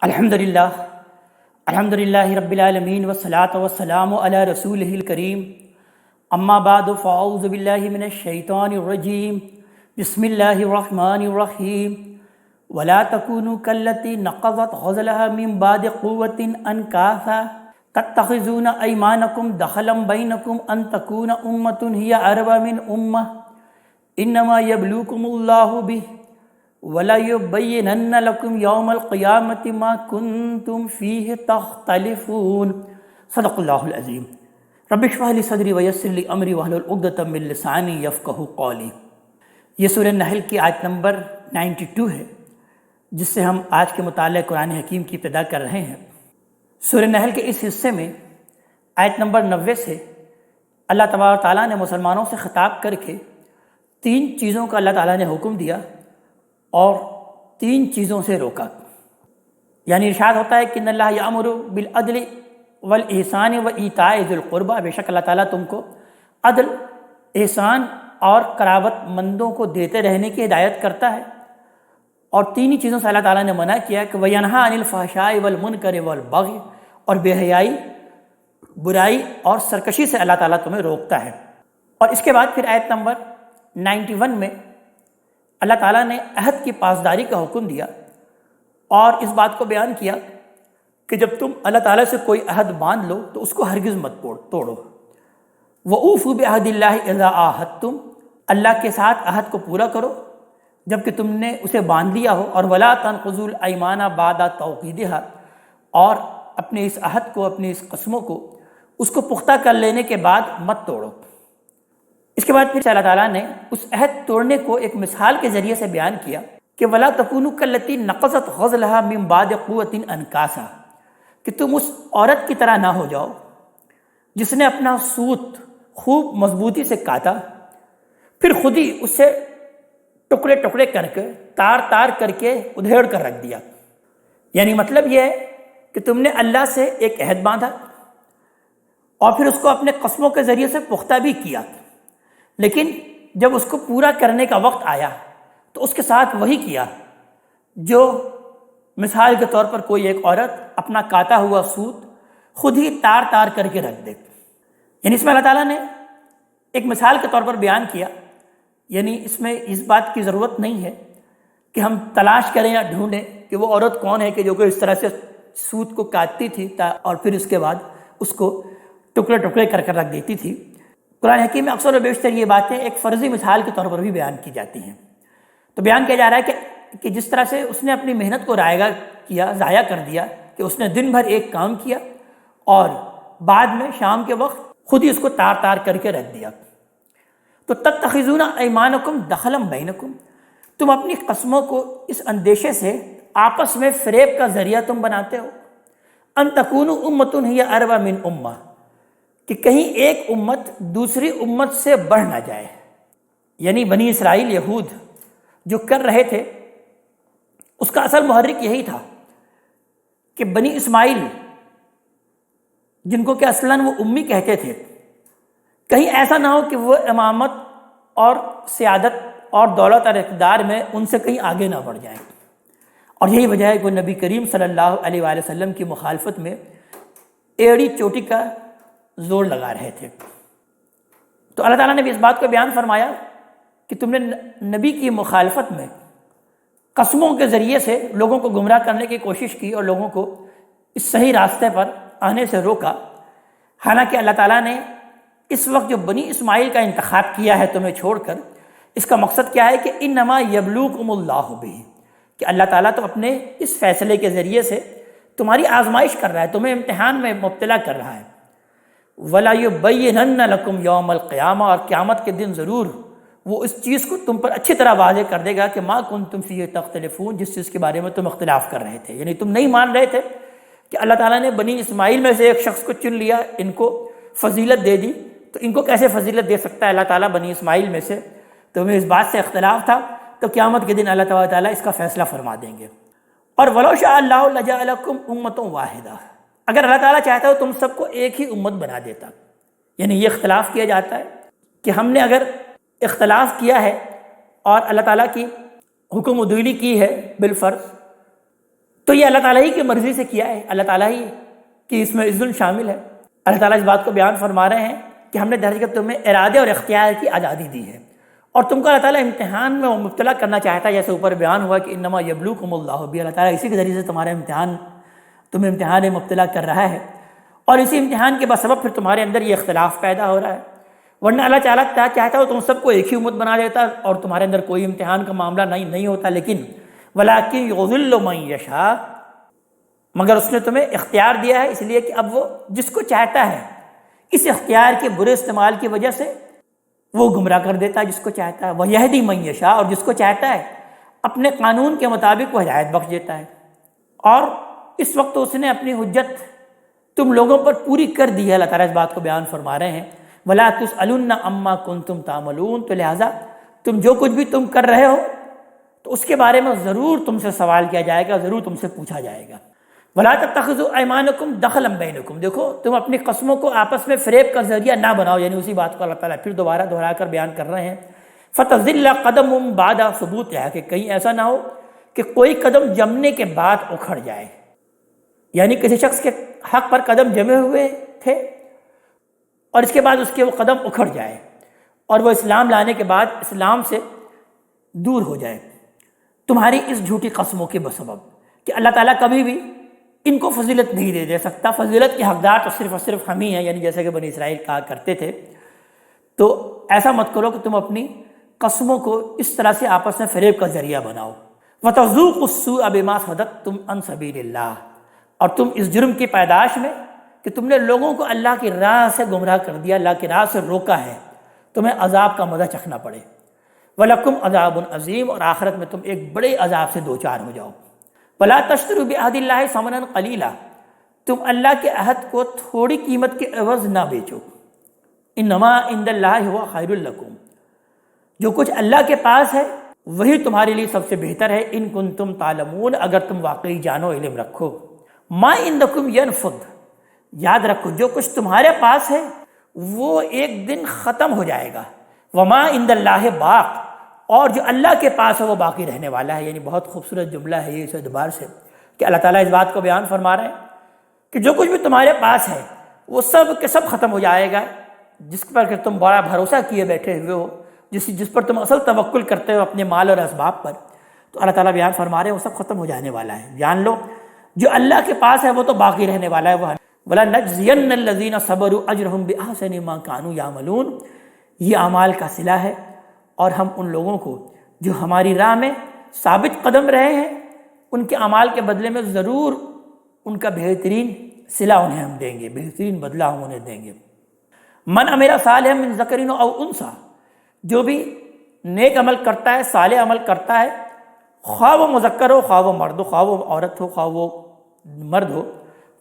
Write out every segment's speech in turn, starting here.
الحمدللہ رب العالمین والصلاة والسلام علی رسولہ الکریم اما بعد فاعوذ باللہ من الشیطان الرجیم بسم اللہ الرحمن الرحیم ولا تکونوا کالتی نقضت غزلها من بعد قوة انکاثا تتخذون ایمانکم دخلا بینکم ان تکون امة ہی اربا من امة انما یبلوکم اللہ بہ وَلَيُبَيِّنَنَّ لَكُمْ يَوْمَ الْقِيَامَةِ مَا كُنْتُمْ فِيهِ تَخْتَلِفُونَ صدق اللہ العظیم۔ رب اشرح لي صدری ویسر لي امری واحلل عقدۃ من لسانی یفقہوا قولی۔ یہ سورہ نحل کی آیت نمبر 92 ہے، جس سے ہم آج کے مطالعہ قرآن حکیم کی ابتدا کر رہے ہیں۔ سورہ نحل کے اس حصے میں آیت نمبر 90 سے اللہ تبارک تعالیٰ نے مسلمانوں سے خطاب کر کے 3 چیزوں کا اللہ تعالیٰ نے حکم دیا اور 3 چیزوں سے روکا۔ یعنی ارشاد ہوتا ہے کہ ان اللہ یامر بالعدل والاحسان وایتاء ذی القربى، بے شک اللہ تعالیٰ تم کو عدل، احسان اور قرابت مندوں کو دیتے رہنے کی ہدایت کرتا ہے، اور 3 ہی چیزوں سے اللہ تعالیٰ نے منع کیا کہ وینہا عن الفحشاء والمنکر والبغی، اور بے حیائی، برائی اور سرکشی سے اللہ تعالیٰ تمہیں روکتا ہے۔ اور اس کے بعد پھر آیت نمبر 91 میں اللہ تعالیٰ نے عہد کی پاسداری کا حکم دیا اور اس بات کو بیان کیا کہ جب تم اللہ تعالیٰ سے کوئی عہد باندھ لو تو اس کو ہرگز مت توڑو۔ وَأُوفُوا بِعَهْدِ اللَّهِ إِذَا عَاهَدتُّمْ، اللہ کے ساتھ عہد کو پورا کرو جب کہ تم نے اسے باندھ لیا ہو، اور وَلَا تَنقُضُوا الْأَيْمَانَ بَعْدَ تَوْكِيدِهَا، اور اپنے اس عہد کو، اپنی اس قسموں کو، اس کو پختہ کر لینے کے بعد مت توڑو۔ اس کے بعد پھر اللہ تعالیٰ نے اس عہد توڑنے کو ایک مثال کے ذریعے سے بیان کیا کہ وَلَا تَكُونُوا كَالَّتِي نَقَضَتْ غَزْلَهَا مِن بَعْدِ قُوَّةٍ أَنْكَاثًا، کہ تم اس عورت کی طرح نہ ہو جاؤ جس نے اپنا سوت خوب مضبوطی سے کاٹا، پھر خود ہی اسے ٹکڑے ٹکڑے کر کے، تار تار کر کے ادھیڑ کر رکھ دیا۔ یعنی مطلب یہ ہے کہ تم نے اللہ سے ایک عہد باندھا اور پھر اس کو اپنے قسموں کے ذریعے سے پختہ بھی کیا، لیکن جب اس کو پورا کرنے کا وقت آیا تو اس کے ساتھ وہی کیا جو مثال کے طور پر کوئی ایک عورت اپنا کاٹا ہوا سوت خود ہی تار تار کر کے رکھ دے۔ یعنی اس میں اللہ تعالیٰ نے ایک مثال کے طور پر بیان کیا، یعنی اس میں اس بات کی ضرورت نہیں ہے کہ ہم تلاش کریں یا ڈھونڈیں کہ وہ عورت کون ہے کہ جو کہ اس طرح سے سوت کو کاٹتی تھی اور پھر اس کے بعد اس کو ٹکڑے ٹکڑے کر کر رکھ دیتی تھی۔ قرآن حکیم میں اکثر و بیشتر یہ باتیں ایک فرضی مثال کے طور پر بھی بیان کی جاتی ہیں۔ تو بیان کیا جا رہا ہے کہ جس طرح سے اس نے اپنی محنت کو ضائع کر دیا کہ اس نے دن بھر ایک کام کیا اور بعد میں شام کے وقت خود ہی اس کو تار تار کر کے رکھ دیا۔ تو تتخذون ایمانکم دخلا بینکم، تم اپنی قسموں کو اس اندیشے سے آپس میں فریب کا ذریعہ تم بناتے ہو، ان تکونوا امۃ ہی اربا من امہ، کہ کہیں ایک امت دوسری امت سے بڑھ نہ جائے۔ یعنی بنی اسرائیل، یہود جو کر رہے تھے اس کا اصل محرک یہی تھا کہ بنی اسماعیل، جن کو کہ اصلاً وہ امی کہتے تھے، کہیں ایسا نہ ہو کہ وہ امامت اور سیادت اور دولت اور اقتدار میں ان سے کہیں آگے نہ بڑھ جائیں۔ اور یہی وجہ ہے کہ وہ نبی کریم صلی اللہ علیہ وآلہ وسلم کی مخالفت میں ایڑی چوٹی کا زور لگا رہے تھے۔ تو اللہ تعالیٰ نے بھی اس بات کو بیان فرمایا کہ تم نے نبی کی مخالفت میں قسموں کے ذریعے سے لوگوں کو گمراہ کرنے کی کوشش کی اور لوگوں کو اس صحیح راستے پر آنے سے روکا، حالانکہ اللہ تعالیٰ نے اس وقت جو بنی اسماعیل کا انتخاب کیا ہے تمہیں چھوڑ کر، اس کا مقصد کیا ہے کہ انما یبلوکم اللہ بہ، کہ اللہ تعالیٰ تو اپنے اس فیصلے کے ذریعے سے تمہاری آزمائش کر رہا ہے، تمہیں امتحان میں مبتلا کر رہا ہے۔ وَلَيُبَيِّنَنَّ لَكُمْ يَوْمَ الْقِيَامَةِ، اور قیامت کے دن ضرور وہ اس چیز کو تم پر اچھی طرح واضح کر دے گا کہ مَا كُنْتُمْ فِيهِ تَخْتَلِفُونَ، جس چیز کے بارے میں تم اختلاف کر رہے تھے۔ یعنی تم نہیں مان رہے تھے کہ اللہ تعالیٰ نے بنی اسماعیل میں سے ایک شخص کو چن لیا، ان کو فضیلت دے دی، تو ان کو کیسے فضیلت دے سکتا ہے اللہ تعالیٰ بنی اسماعیل میں سے؟ تمہیں اس بات سے اختلاف تھا، تو قیامت کے دن اللہ تعالیٰ اس کا فیصلہ فرما دیں گے۔ اور وَلَوْ شَاءَ اللَّهُ لَجَعَلَكُمْ أُمَّةً وَاحِدَةً، اگر اللہ تعالیٰ چاہتا ہے تم سب کو ایک ہی امت بنا دیتا۔ یعنی یہ اختلاف کیا جاتا ہے کہ ہم نے اگر اختلاف کیا ہے اور اللہ تعالیٰ کی حکم عدولی کی ہے بالفرض، تو یہ اللہ تعالیٰ ہی کی مرضی سے کیا ہے، اللہ تعالیٰ ہی کہ اس میں اذن شامل ہے۔ اللہ تعالیٰ اس بات کو بیان فرما رہے ہیں کہ ہم نے درجہ تمہیں ارادے اور اختیار کی آزادی دی ہے، اور تم کو اللہ تعالیٰ امتحان میں مبتلا کرنا چاہتا ہے، جیسے اوپر بیان ہوا کہ انما یبلوکم اللہ بھی، اللہ تعالیٰ اسی کے ذریعے سے تمہیں امتحان میں مبتلا کر رہا ہے، اور اسی امتحان کے بسبب پھر تمہارے اندر یہ اختلاف پیدا ہو رہا ہے۔ ورنہ اللہ تعالیٰ چاہتا ہو تم سب کو ایک ہی امت بنا دیتا اور تمہارے اندر کوئی امتحان کا معاملہ نہیں ہوتا، لیکن وَلَٰكِن يُضِلُّ مَن يَشَاءُ، مگر اس نے تمہیں اختیار دیا ہے، اس لیے کہ اب وہ جس کو چاہتا ہے اس اختیار کے برے استعمال کی وجہ سے وہ گمراہ کر دیتا ہے جس کو چاہتا ہے، وَيَهْدِي مَن يَشَاءُ، اور جس کو چاہتا ہے اپنے قانون کے مطابق وہ ہدایت بخش دیتا ہے۔ اور اس وقت اس نے اپنی حجت تم لوگوں پر پوری کر دی ہے، اللہ تعالیٰ اس بات کو بیان فرما رہے ہیں وَلَا تُسْأَلُنَّ عَمَّا كُنتُمْ تَعْمَلُونَ، تو لہٰذا تم جو کچھ بھی تم کر رہے ہو تو اس کے بارے میں ضرور تم سے سوال کیا جائے گا، ضرور تم سے پوچھا جائے گا۔ وَلَا تَتَّخِذُوا أَيْمَانَكُمْ دَخْلًا بَيْنَكُمْ، دیکھو تم اپنی قسموں کو آپس میں فریب کا ذریعہ نہ بناؤ، یعنی اسی بات کو اللہ تعالیٰ پھر دوبارہ دہرا کر بیان کر رہے ہیں فَتَزِلَّ قَدَمٌ بَعْدَ ثُبُوتِهَا، کہ کہیں ایسا نہ ہو کہ کوئی قدم جمنے کے بعد اکھڑ جائے، یعنی کسی شخص کے حق پر قدم جمے ہوئے تھے اور اس کے بعد اس کے وہ قدم اکھڑ جائے اور وہ اسلام لانے کے بعد اسلام سے دور ہو جائے تمہاری اس جھوٹی قسموں کے بسبب، کہ اللہ تعالیٰ کبھی بھی ان کو فضیلت نہیں دے سکتا، فضیلت کے حقدار تو صرف اور صرف ہم ہی ہیں، یعنی جیسے کہ بنی اسرائیل کہا کرتے تھے۔ تو ایسا مت کرو کہ تم اپنی قسموں کو اس طرح سے آپس میں فریب کا ذریعہ بناؤ۔ وَتَذُوقُوا السُّوءَ بِمَا صَدَدتُّمْ عَن سَبِيلِ اللَّهِ، اور تم اس جرم کی پیدائش میں کہ تم نے لوگوں کو اللہ کی راہ سے گمراہ کر دیا، اللہ کی راہ سے روکا ہے، تمہیں عذاب کا مزہ چکھنا پڑے۔ وَلَكُمْ عَذَابٌ عَظِيمٌ، اور آخرت میں تم ایک بڑے عذاب سے دوچار ہو جاؤ۔ وَلَا تَشْتَرُوا بِعَهْدِ اللَّهِ ثَمَنًا قَلِيلًا، تم اللہ کے عہد کو تھوڑی قیمت کے عوض نہ بیچو۔ إِنَّمَا عِندَ اللَّهِ هُوَ خَيْرٌ لَكُمْ، جو کچھ اللہ کے پاس ہے وہی تمہارے لیے سب سے بہتر ہے، إِن كُنتُمْ تَعْلَمُونَ، اگر تم واقعی جانو علم رکھو۔ مَا عِندَكُمْ يَنْفَدُ، یاد رکھو جو کچھ تمہارے پاس ہے وہ ایک دن ختم ہو جائے گا، وَمَا عِندَ اللَّهِ باق، اور جو اللہ کے پاس ہے وہ باقی رہنے والا ہے۔ یعنی بہت خوبصورت جملہ ہے یہ اس اعتبار سے کہ اللہ تعالیٰ اس بات کو بیان فرما رہے ہیں کہ جو کچھ بھی تمہارے پاس ہے وہ سب کے سب ختم ہو جائے گا، جس پر کہ تم بڑا بھروسہ کیے بیٹھے ہوئے ہو، جس پر تم اصل توکل کرتے ہو اپنے مال اور اسباب پر، تو اللہ تعالیٰ بیان فرما رہے ہیں وہ سب ختم ہو جانے والا ہے۔ جان لو جو اللہ کے پاس ہے وہ تو باقی رہنے والا ہے، وہ وَلَنَجْزِيَنَّ الَّذِينَ صَبَرُوا أَجْرَهُمْ بِأَحْسَنِ مَا كَانُوا يَعْمَلُونَ، یہ اعمال کا صلہ ہے، اور ہم ان لوگوں کو جو ہماری راہ میں ثابت قدم رہے ہیں ان کے اعمال کے بدلے میں ضرور ان کا بہترین صلہ انہیں ہم دیں گے، بہترین بدلہ ہم انہیں دیں گے۔ من عمل صالحا من ذکر او انثی، جو بھی نیک عمل کرتا ہے، صالح عمل کرتا ہے، خواہ وہ مذکر ہو، خواہ وہ مرد ہو، خواہ وہ عورت ہو، خواہ وہ مرد ہو،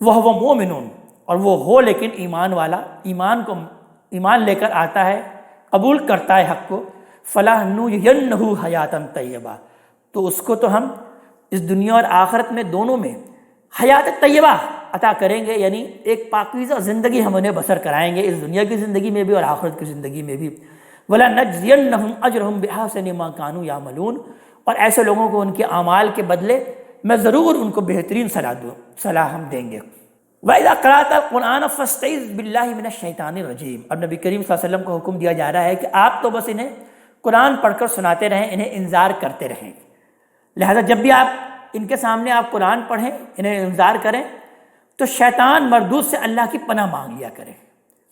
وہ مومنون، اور وہ ہو لیکن ایمان والا، ایمان لے کر آتا ہے، قبول کرتا ہے حق کو، فَلَنُحْيِيَنَّهُ حَيَاةً طَيِّبَةً، تو اس کو تو ہم اس دنیا اور آخرت میں دونوں میں حیات طیبہ عطا کریں گے، یعنی ایک پاکیزہ زندگی ہم انہیں بسر کرائیں گے، اس دنیا کی زندگی میں بھی اور آخرت کی زندگی میں بھی۔ وَلَنَجْزِيَنَّهُمْ أَجْرَهُمْ بِأَحْسَنِ مَا كَانُوا يَعْمَلُونَ، اور ایسے لوگوں کو ان کے اعمال کے بدلے میں ضرور ان کو بہترین صلاح ہم دیں گے۔ وَإِذَا قَرَأْتَ الْقُرْآنَ فَاسْتَعِذْ بِاللَّهِ مِنَ الشَّيْطَانِ الرَّجِيمِ، اور نبی کریم صلی اللہ علیہ وسلم کو حکم دیا جا رہا ہے کہ آپ تو بس انہیں قرآن پڑھ کر سناتے رہیں، انہیں انذار کرتے رہیں، لہذا جب بھی آپ ان کے سامنے آپ قرآن پڑھیں، انہیں انذار کریں، تو شیطان مردود سے اللہ کی پناہ مانگ لیا کریں،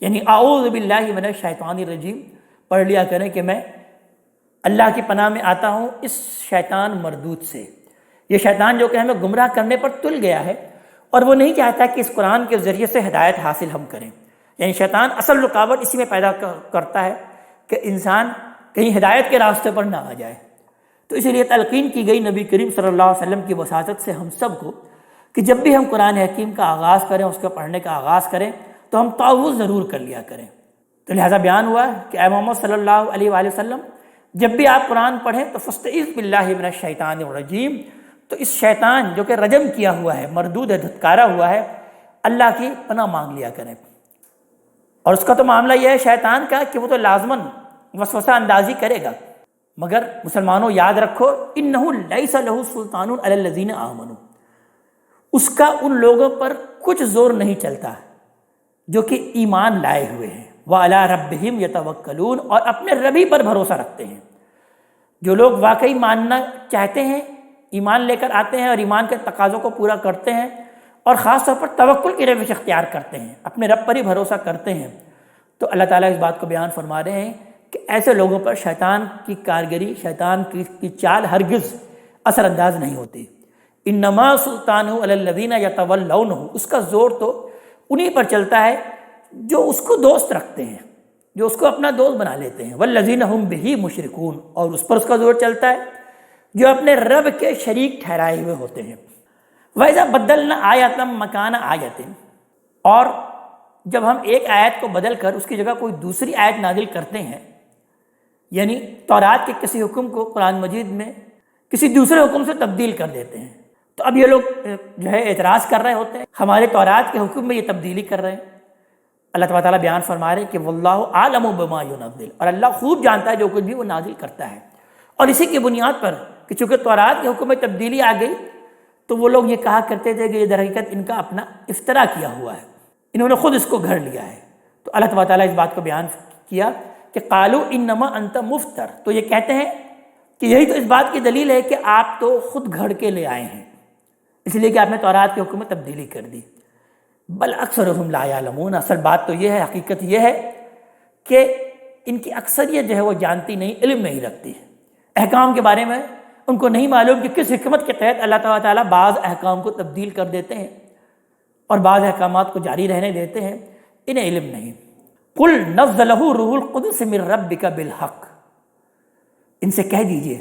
یعنی اعوذ باللہ من الشیطان الرجیم پڑھ لیا کریں کہ میں اللہ کی پناہ میں آتا ہوں اس شیطان مردود سے، یہ شیطان جو کہ ہمیں گمراہ کرنے پر تل گیا ہے اور وہ نہیں چاہتا کہ اس قرآن کے ذریعے سے ہدایت حاصل ہم کریں، یعنی شیطان اصل رکاوٹ اسی میں پیدا کرتا ہے کہ انسان کہیں ہدایت کے راستے پر نہ آ جائے۔ تو اسی لیے تلقین کی گئی نبی کریم صلی اللہ علیہ وسلم کی وساطت سے ہم سب کو کہ جب بھی ہم قرآن حکیم کا آغاز کریں، اس کو پڑھنے کا آغاز کریں، تو ہم تعوذ ضرور کر لیا کریں۔ تو لہٰذا بیان ہوا کہ اے محمد صلی اللہ علیہ وآلہ وسلم جب بھی آپ قرآن پڑھیں تو فاستعذ باللہ من الشیطان الرجیم، تو اس شیطان جو کہ رجم کیا ہوا ہے، مردود ہے، دھتکارا ہوا ہے، اللہ کی پناہ مانگ لیا کریں۔ اور اس کا تو معاملہ یہ ہے شیطان کا کہ وہ تو لازماً وسوسہ اندازی کرے گا، مگر مسلمانوں یاد رکھو انہ لیس لہ سلطان علی الذین آمنوا، اس کا ان لوگوں پر کچھ زور نہیں چلتا جو کہ ایمان لائے ہوئے ہیں، وَعَلَىٰ رَبِّهِمْ يَتَوَكَّلُونَ، اور اپنے رب ہی پر بھروسہ رکھتے ہیں۔ جو لوگ واقعی ماننا چاہتے ہیں، ایمان لے کر آتے ہیں اور ایمان کے تقاضوں کو پورا کرتے ہیں، اور خاص طور پر توکل کی روش اختیار کرتے ہیں، اپنے رب پر ہی بھروسہ کرتے ہیں، تو اللہ تعالیٰ اس بات کو بیان فرما رہے ہیں کہ ایسے لوگوں پر شیطان کی کارگری، شیطان کی چال ہرگز اثر انداز نہیں ہوتی۔ انما سلطانہ علی الذین یتولونہ، اس کا زور تو انہی پر چلتا ہے جو اس کو دوست رکھتے ہیں، جو اس کو اپنا دوست بنا لیتے ہیں، والذین ھم بہ مشرکون، اور اس پر اس کا زور چلتا ہے جو اپنے رب کے شریک ٹھہرائے ہوئے ہوتے ہیں۔ وَإِذَا بَدَّلْنَا آیَةً مَکَانَ آیَةٍ، اور جب ہم ایک آیت کو بدل کر اس کی جگہ کوئی دوسری آیت نازل کرتے ہیں، یعنی تورات کے کسی حکم کو قرآن مجید میں کسی دوسرے حکم سے تبدیل کر دیتے ہیں، تو اب یہ لوگ جو ہے اعتراض کر رہے ہوتے ہیں، ہمارے تورات کے حکم میں یہ تبدیلی کر رہے ہیں۔ اللہ تعالیٰ بیان فرما رہے ہیں کہ واللہ عالم بما ینزل، اور اللہ خوب جانتا ہے جو کچھ بھی وہ نازل کرتا ہے۔ اور اسی کی بنیاد پر کہ چونکہ تورات کے حکم میں تبدیلی آ گئی، تو وہ لوگ یہ کہا کرتے تھے کہ یہ در حقیقت ان کا اپنا افترا کیا ہوا ہے، انہوں نے خود اس کو گھڑ لیا ہے۔ تو اللہ تعالیٰ اس بات کو بیان کیا کہ قالوا انما انت مفتر، تو یہ کہتے ہیں کہ یہی تو اس بات کی دلیل ہے کہ آپ تو خود گھڑ کے لے آئے ہیں، اس لیے کہ آپ نے تورات کے حکم میں تبدیلی کر دی۔ بل اکثرهم لا یعلمون، اصل بات تو یہ ہے، حقیقت یہ ہے کہ ان کی اکثریت جو ہے وہ جانتی نہیں، علم نہیں رکھتی، احکام کے بارے میں ان کو نہیں معلوم کہ کس حکمت کے تحت اللہ تعالیٰ بعض احکام کو تبدیل کر دیتے ہیں اور بعض احکامات کو جاری رہنے دیتے ہیں، انہیں علم نہیں۔ قل نزلہ روح القدس من ربک بالحق، ان سے کہہ دیجئے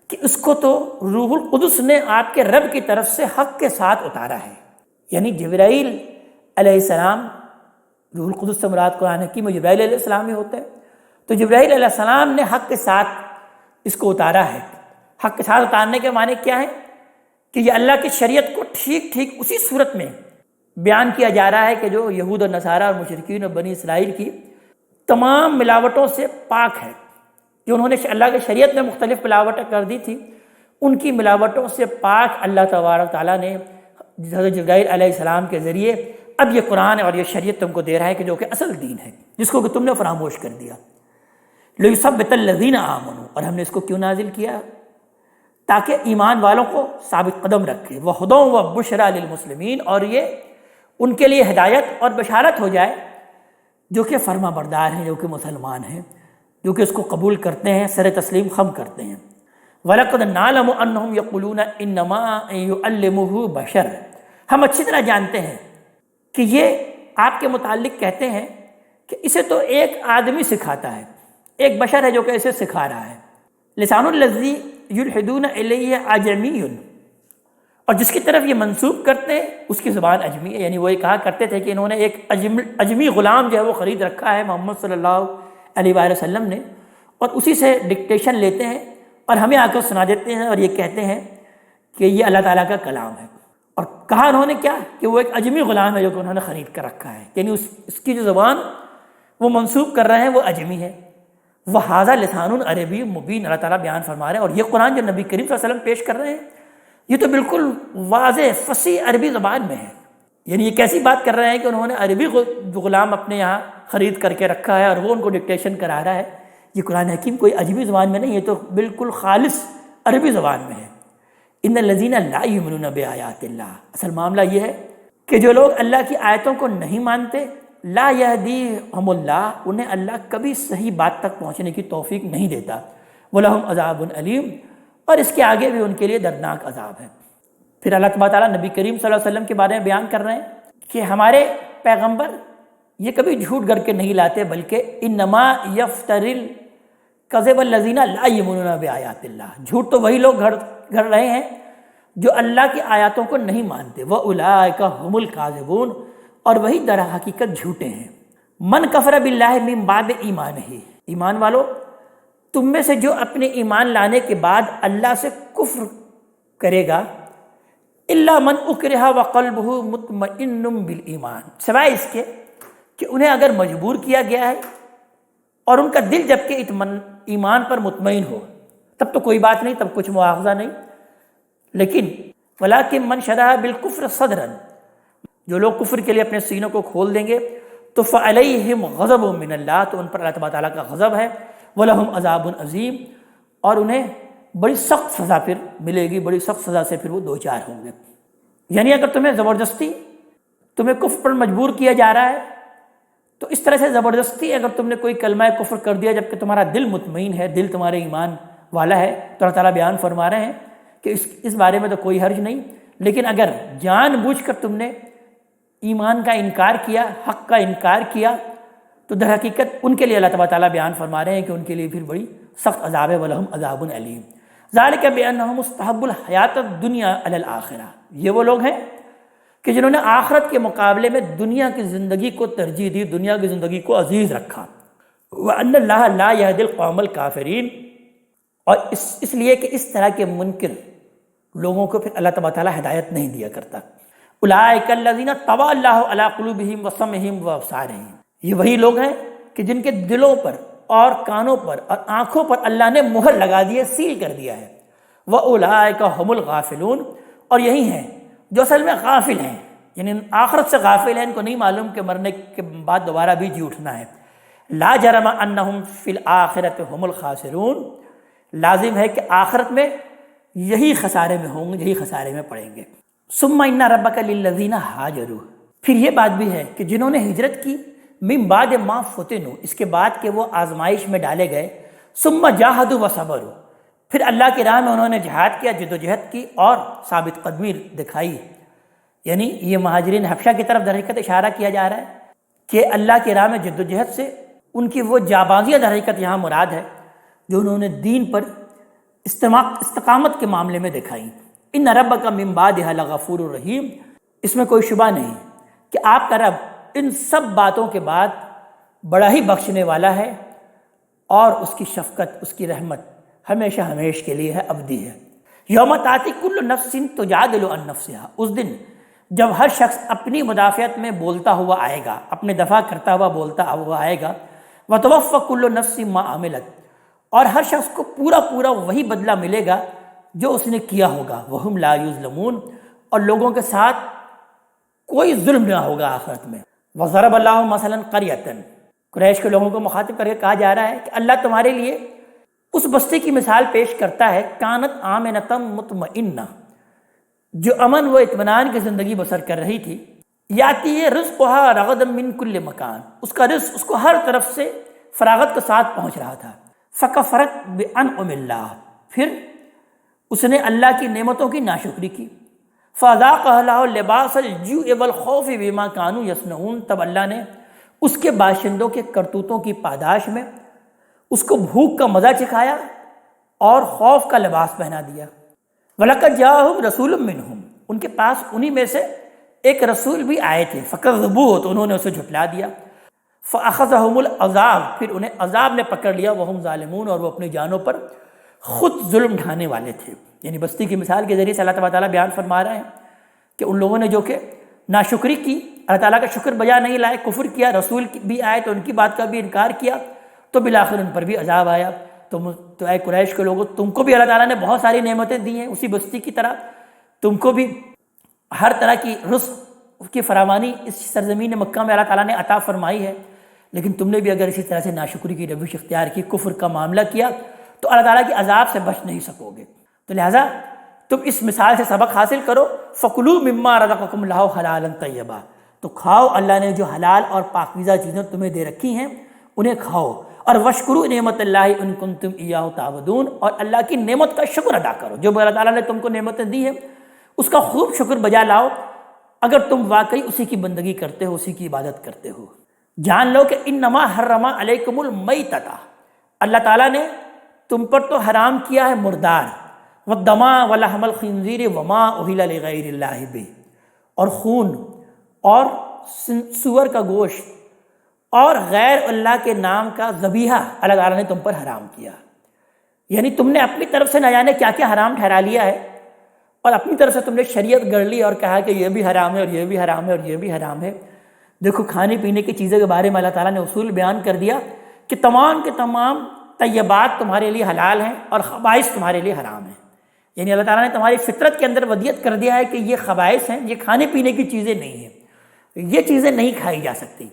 کہ اس کو تو روح القدس نے آپ کے رب کی طرف سے حق کے ساتھ اتارا ہے، یعنی جبرائیل علیہ السلام، روح القدس سے مراد قرآن حکیم میں جبرائیل علیہ السلام ہی ہوتا ہے، تو جبرائیل علیہ السلام نے حق کے ساتھ اس کو اتارا ہے۔ حق کے ساتھ اتارنے کے معنی کیا ہے کہ یہ اللہ کی شریعت کو ٹھیک ٹھیک اسی صورت میں بیان کیا جا رہا ہے کہ جو یہود اور نصارہ اور مشرکین اور بنی اسرائیل کی تمام ملاوٹوں سے پاک ہے، جو انہوں نے اللہ کی شریعت میں مختلف ملاوٹیں کر دی تھی، ان کی ملاوٹوں سے پاک اللہ تبارک تعالیٰ نے حضرت جبرائیل علیہ السلام کے ذریعے اب یہ قرآن اور یہ شریعت تم کو دے رہا ہے کہ جو کہ اصل دین ہے، جس کو کہ تم نے فراموش کر دیا۔ لِيُثَبِّتَ الَّذِينَ آمَنُوا، اور ہم نے اس کو کیوں نازل کیا؟ تاکہ ایمان والوں کو ثابت قدم رکھے، وَهُدًى وَبُشْرَى لِلْمُسْلِمِينَ، اور یہ ان کے لیے ہدایت اور بشارت ہو جائے جو کہ فرما بردار ہیں، جو کہ مسلمان ہیں، جو کہ اس کو قبول کرتے ہیں، سر تسلیم خم کرتے ہیں۔ وَلَقَدْ نَعْلَمُ أَنَّهُمْ يَقُولُونَ إِنَّمَا يُعَلِّمُهُ بَشَرٌ، ہم اچھی طرح جانتے ہیں کہ یہ آپ کے متعلق کہتے ہیں کہ اسے تو ایک آدمی سکھاتا ہے، ایک بشر ہے جو کہ اسے سکھا رہا ہے۔ لسان الذی یلحدون الیہ اعجمی، اور جس کی طرف یہ منسوب کرتے ہیں اس کی زبان اجمی ہے، یعنی وہ یہ کہا کرتے تھے کہ انہوں نے ایک اجمی غلام جو ہے وہ خرید رکھا ہے محمد صلی اللہ علیہ وآلہ وسلم نے، اور اسی سے ڈکٹیشن لیتے ہیں اور ہمیں آ کر سنا دیتے ہیں اور یہ کہتے ہیں کہ یہ اللہ تعالیٰ کا کلام ہے۔ اور کہا انہوں نے کیا کہ وہ ایک اجمی غلام ہے جو کہ انہوں نے خرید کر رکھا ہے، یعنی اس کی جو زبان وہ منسوب کر رہے ہیں وہ اجمی ہے۔ وَهَذَا لِسَانٌ عَرَبِيٌّ مُبِينٌ، اللہ تعالیٰ بیان فرما رہے ہیں، اور یہ قرآن جو نبی کریم صلی اللہ علیہ وسلم پیش کر رہے ہیں یہ تو بالکل واضح فصیح عربی زبان میں ہے، یعنی یہ کیسی بات کر رہے ہیں کہ انہوں نے عربی غلام اپنے یہاں خرید کر کے رکھا ہے اور وہ ان کو ڈکٹیشن کرا رہا ہے۔ یہ قرآن حکیم کوئی عجمی زبان میں نہیں، یہ تو بالکل خالص عربی زبان میں ہے۔ ان الذین لا یؤمنون بآیات اللہ، اصل معاملہ یہ ہے کہ جو لوگ اللہ کی آیتوں کو نہیں مانتے، لا یہدیہم اللہ، انہیں اللہ کبھی صحیح بات تک پہنچنے کی توفیق نہیں دیتا۔ وَلَهُمْ عَذَابٌ أَلِيمٌ، اور اس کے آگے بھی ان کے لیے دردناک عذاب ہے۔ پھر اللہ تبارک تعالیٰ نبی کریم صلی اللہ علیہ وسلم کے بارے میں بیان کر رہے ہیں کہ ہمارے پیغمبر یہ کبھی جھوٹ گھڑ کے نہیں لاتے، بلکہ انما یفتری الکذب الذین لا یؤمنون بآیات اللہ، جھوٹ تو وہی لوگ گھڑ رہے ہیں جو اللہ کی آیاتوں کو نہیں مانتے۔ وَأُولَٰئِکَ هُمُ الْکاذِبُونَ، اور وہی در حقیقت جھوٹے ہیں۔ من کفر باللہ من بعد ایمانہ، ایمان والو تم میں سے جو اپنے ایمان لانے کے بعد اللہ سے کفر کرے گا، الا من اکرہ وقلبہ مطمئن بالایمان، سوائے اس کے کہ انہیں اگر مجبور کیا گیا ہے اور ان کا دل جب کہ ایمان پر مطمئن ہو، تب تو کوئی بات نہیں، تب کچھ مواخذہ نہیں۔ لیکن ولیکن من شرح بالکفر صدرا، جو لوگ کفر کے لیے اپنے سینوں کو کھول دیں گے تو فعلیہم غضب من اللہ، تو ان پر اللہ تبارک تعالیٰ کا غضب ہے، ولہم عذاب عظیم، اور انہیں بڑی سخت سزا پھر ملے گی، بڑی سخت سزا سے پھر وہ دوچار ہوں گے۔ یعنی اگر تمہیں زبردستی تمہیں کفر پر مجبور کیا جا رہا ہے، تو اس طرح سے زبردستی اگر تم نے کوئی کلمہ کفر کر دیا جبکہ تمہارا دل مطمئن ہے، دل تمہارے ایمان والا ہے، تو اللہ تعالیٰ بیان فرما رہے ہیں کہ اس بارے میں تو کوئی حرج نہیں، لیکن اگر جان بوجھ کر تم نے ایمان کا انکار کیا، حق کا انکار کیا، تو در حقیقت ان کے لیے اللہ تبارک تعالیٰ بیان فرما رہے ہیں کہ ان کے لیے پھر بڑی سخت عذاب ہے، وَلَهُمْ عَذَابٌ عَلِيمٌ ذَلِكَ بِأَنَّهُمْ اسْتَحَبُّوا الْحَيَاةَ الدُّنْيَا عَلَى الْآخِرَةِ، یہ وہ لوگ ہیں کہ جنہوں نے آخرت کے مقابلے میں دنیا کی زندگی کو ترجیح دی، دنیا کی زندگی کو عزیز رکھا۔ وَأَنَّ اللَّهَ لَا يَهْدِي الْقَوْمَ الْكَافِرِينَ، اور اس لیے کہ اس طرح کے منکر لوگوں کو پھر اللہ تبارک تعالیٰ ہدایت نہیں دیا کرتا۔ اولئک الذین طبع اللہ علی قلوبہم وسمعہم وابصارہم، یہ وہی لوگ ہیں کہ جن کے دلوں پر اور کانوں پر اور آنکھوں پر اللہ نے مہر لگا دی ہے، سیل کر دیا ہے۔ وَأُولَئِكَ هُمُ الْغَافِلُونَ، اور یہی ہیں جو اصل میں غافل ہیں، یعنی آخرت سے غافل ہیں، ان کو نہیں معلوم کہ مرنے کے بعد دوبارہ بھی جی اٹھنا ہے۔ لا جرم انہم فی الآخرۃ هم الخاسرون، لازم ہے کہ آخرت میں یہی خسارے میں ہوں گے، یہی خسارے میں پڑیں گے۔ ثم ان ربک للذین ہاجروا، پھر یہ بات بھی ہے کہ جنہوں نے ہجرت کی، من بعد ما فتنوا، اس کے بعد کہ وہ آزمائش میں ڈالے گئے، ثم جاہدوا وصبروا، پھر اللہ کی راہ میں انہوں نے جہاد کیا، جد و جہد کی اور ثابت قدمی دکھائی۔ یعنی یہ مہاجرین حبشہ کی طرف در حقیقت اشارہ کیا جا رہا ہے کہ اللہ کی راہ میں جد و جہد سے ان کی وہ جابازیاں در حقیقت یہاں مراد ہے جو انہوں نے دین پر استقامت کے معاملے میں دکھائی۔ ان ربک من بعدھا لغفور الرحیم، اس میں کوئی شبہ نہیں کہ آپ کا رب ان سب باتوں کے بعد بڑا ہی بخشنے والا ہے، اور اس کی شفقت، اس کی رحمت ہمیشہ ہمیش کے لیے ہے، ابدی ہے۔ یوم تاتی کل نفس تجادل عن نفسہا، اس دن جب ہر شخص اپنی مدافعت میں بولتا ہوا آئے گا، اپنے دفاع کرتا ہوا بولتا ہوا آئے گا، وتوفی کل نفس ما عملت، اور ہر شخص کو پورا پورا وہی بدلہ ملے گا جو اس نے کیا ہوگا، وہم لا یظلمون، اور لوگوں کے ساتھ کوئی ظلم نہ ہوگا آخرت میں۔ وضرب اللہ مثلا قریۃ، قریش کے لوگوں کو مخاطب کر کے کہا جا رہا ہے کہ اللہ تمہارے لیے اس بستی کی مثال پیش کرتا ہے، کانت آمنۃ مطمئنہ، جو امن و اطمینان کی زندگی بسر کر رہی تھی، یاتی رزقها رغدا من کل مکان، اس کا رزق اس کو ہر طرف سے فراغت کے ساتھ پہنچ رہا تھا۔ فکفرت بانعم اللہ، پھر اس نے اللہ کی نعمتوں کی ناشکری کی۔ فذاقها اللہ لباس الجوع والخوف بما كانوا يصنعون، تب اللہ نے اس کے باشندوں کے کرتوتوں کی پاداش میں اس کو بھوک کا مزہ چکھایا اور خوف کا لباس پہنا دیا۔ وَلَقَدْ جَاءَهُمْ رَسُولٌ مِّنْهُمْ، ان کے پاس انہی میں سے ایک رسول بھی آئے تھے، فَكَذَّبُوهُ، تو انہوں نے اسے جھٹلا دیا۔ فَأَخَذَهُمُ الْعَذَابُ، پھر انہیں عذاب نے پکڑ لیا، وَهُمْ ظَالِمُونَ، اور وہ اپنی جانوں پر خود ظلم ڈھانے والے تھے۔ یعنی بستی کی مثال کے ذریعے سے اللہ تعالیٰ بیان فرما رہے ہیں کہ ان لوگوں نے جو کہ ناشکری کی، اللہ تعالیٰ کا شکر بجا نہیں لائے، کفر کیا، رسول بھی آئے تو ان کی بات کا بھی انکار کیا، تو بالآخر ان پر بھی عذاب آیا۔ تو اے قریش کے لوگوں، تم کو بھی اللہ تعالیٰ نے بہت ساری نعمتیں دی ہیں اسی بستی کی طرح، تم کو بھی ہر طرح کی رزق کی فراوانی اس سرزمین مکہ میں اللہ تعالیٰ نے عطا فرمائی ہے، لیکن تم نے بھی اگر اسی طرح سے ناشکری کی روش اختیار کی، کفر کا معاملہ کیا، تو اللہ تعالیٰ کی عذاب سے بچ نہیں سکو گے۔ تو لہٰذا تم اس مثال سے سبق حاصل کرو، فَكُلُوا مِمَّا رَزَقَكُمُ اللَّهُ حَلَالًا طَيِّبًا، تو کھاؤ اللہ نے جو حلال اور پاکیزہ چیزیں تمہیں دے رکھی ہیں انہیں کھاؤ، اور وَاشْكُرُوا نِعْمَتَ اللَّهِ إِن كُنتُمْ إِيَّاهُ تَعْبُدُونَ، اور اللہ کی نعمت کا شکر ادا کرو، جو اللہ تعالیٰ نے تم کو نعمتیں دی ہیں اس کا خوب شکر بجا لاؤ، اگر تم واقعی اسی کی بندگی کرتے ہو، اسی کی عبادت کرتے ہو۔ جان لو کہ انما حرم علیکم المیتۃ، اللہ تعالیٰ نے تم پر تو حرام کیا ہے مردار، والدم ولحم الخنزیر وما اہل لغیر اللہ بہ، اور خون اور سور کا گوشت اور غیر اللہ کے نام کا ذبیحہ اللہ تعالیٰ نے تم پر حرام کیا۔ یعنی تم نے اپنی طرف سے نہ جانے کیا کیا حرام ٹھہرا لیا ہے، اور اپنی طرف سے تم نے شریعت گڑھ لی اور کہا کہ یہ بھی حرام ہے اور یہ بھی حرام ہے اور یہ بھی حرام ہے۔ دیکھو کھانے پینے کی چیزوں کے بارے میں اللہ تعالیٰ نے اصول بیان کر دیا کہ تمام کے تمام طیبات تمہارے لیے حلال ہیں اور خبائث تمہارے لیے حرام ہیں، یعنی اللہ تعالیٰ نے تمہاری فطرت کے اندر ودیت کر دیا ہے کہ یہ خبائث ہیں، یہ کھانے پینے کی چیزیں نہیں ہیں، یہ چیزیں نہیں کھائی جا سکتی،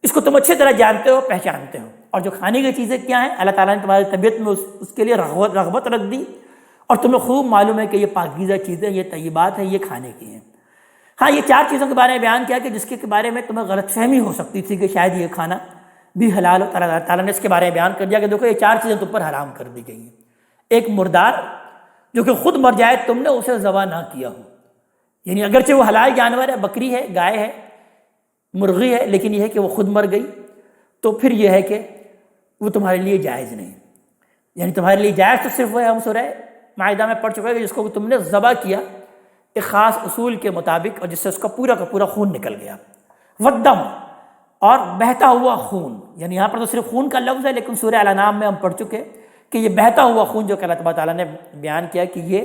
اس کو تم اچھی طرح جانتے ہو، پہچانتے ہو۔ اور جو کھانے کی چیزیں کیا ہیں، اللہ تعالیٰ نے تمہاری طبیعت میں اس کے لیے رغبت رکھ دی، اور تمہیں خوب معلوم ہے کہ یہ پاکیزہ چیزیں، یہ طیبات ہیں، یہ کھانے کی ہیں۔ ہاں، یہ 4 چیزوں کے بارے میں بیان کیا کہ جس کے بارے میں تمہیں غلط فہمی ہو سکتی تھی کہ شاید یہ کھانا بھی حلال ہو، اللہ تعالیٰ نے اس کے بارے میں بیان کر دیا کہ دیکھو یہ 4 چیزیں تم پر حرام کر دی گئی ہیں۔ ایک مردار جو کہ خود مر جائے، تم نے اسے ذبح نہ کیا ہو، یعنی اگرچہ وہ حلال جانور ہے، بکری ہے، گائے ہے، مرغی ہے، لیکن یہ ہے کہ وہ خود مر گئی، تو پھر یہ ہے کہ وہ تمہارے لیے جائز نہیں۔ یعنی تمہارے لیے جائز تو صرف وہ ہے، ہم سورہ مائدہ میں پڑھ چکے ہیں، کہ جس کو تم نے ذبح کیا ایک خاص اصول کے مطابق، اور جس سے اس کا پورا کا پورا خون نکل گیا۔ والدم، اور بہتا ہوا خون، یعنی یہاں پر تو صرف خون کا لفظ ہے، لیکن سورہ الانعام میں ہم پڑھ چکے کہ یہ بہتا ہوا خون جو کہ اللہ تعالیٰ نے بیان کیا کہ یہ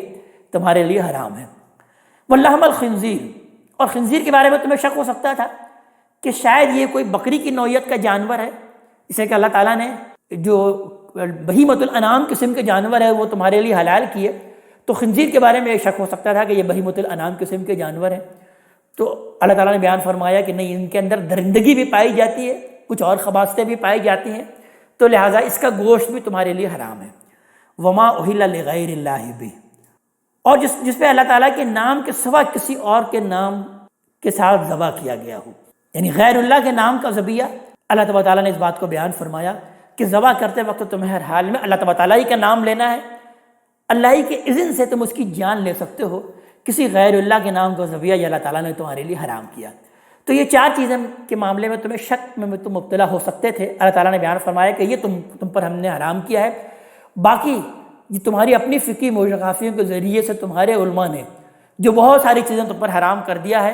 تمہارے لیے حرام ہے۔ واللحم الخنزیر، اور خنزیر کے بارے میں تمہیں شک ہو سکتا تھا کہ شاید یہ کوئی بکری کی نوعیت کا جانور ہے، اسے کہ اللہ تعالیٰ نے جو بہیمۃ الانعام قسم کے جانور ہے وہ تمہارے لیے حلال کیے، تو خنزیر کے بارے میں یہ شک ہو سکتا تھا کہ یہ بہیمۃ الانعام قسم کے جانور ہیں۔ تو اللہ تعالیٰ نے بیان فرمایا کہ نہیں، ان کے اندر درندگی بھی پائی جاتی ہے، کچھ اور خباثتیں بھی پائی جاتی ہیں، تو لہٰذا اس کا گوشت بھی تمہارے لیے حرام ہے۔ وما اہل لغیر اللہ بہ، اور جس پہ اللہ تعالیٰ کے نام کے سوا کسی اور کے نام کے ساتھ ذبح کیا گیا ہو، یعنی غیر اللہ کے نام کا ذبیحہ، اللہ تعالیٰ نے اس بات کو بیان فرمایا کہ ذبح کرتے وقت تمہیں ہر حال میں اللہ تعالیٰ ہی کا نام لینا ہے، اللہ ہی کے اذن سے تم اس کی جان لے سکتے ہو، کسی غیر اللہ کے نام کا ذبیحہ یہ اللہ تعالیٰ نے تمہارے لیے حرام کیا۔ تو یہ 4 چیزیں کے معاملے میں تمہیں شک میں تم مبتلا ہو سکتے تھے، اللہ تعالیٰ نے بیان فرمایا کہ یہ تم پر ہم نے حرام کیا ہے۔ باقی یہ تمہاری اپنی فقہی موضوعافیوں کے ذریعے سے تمہارے علماء نے جو بہت ساری چیزیں تم پر حرام کر دیا ہے،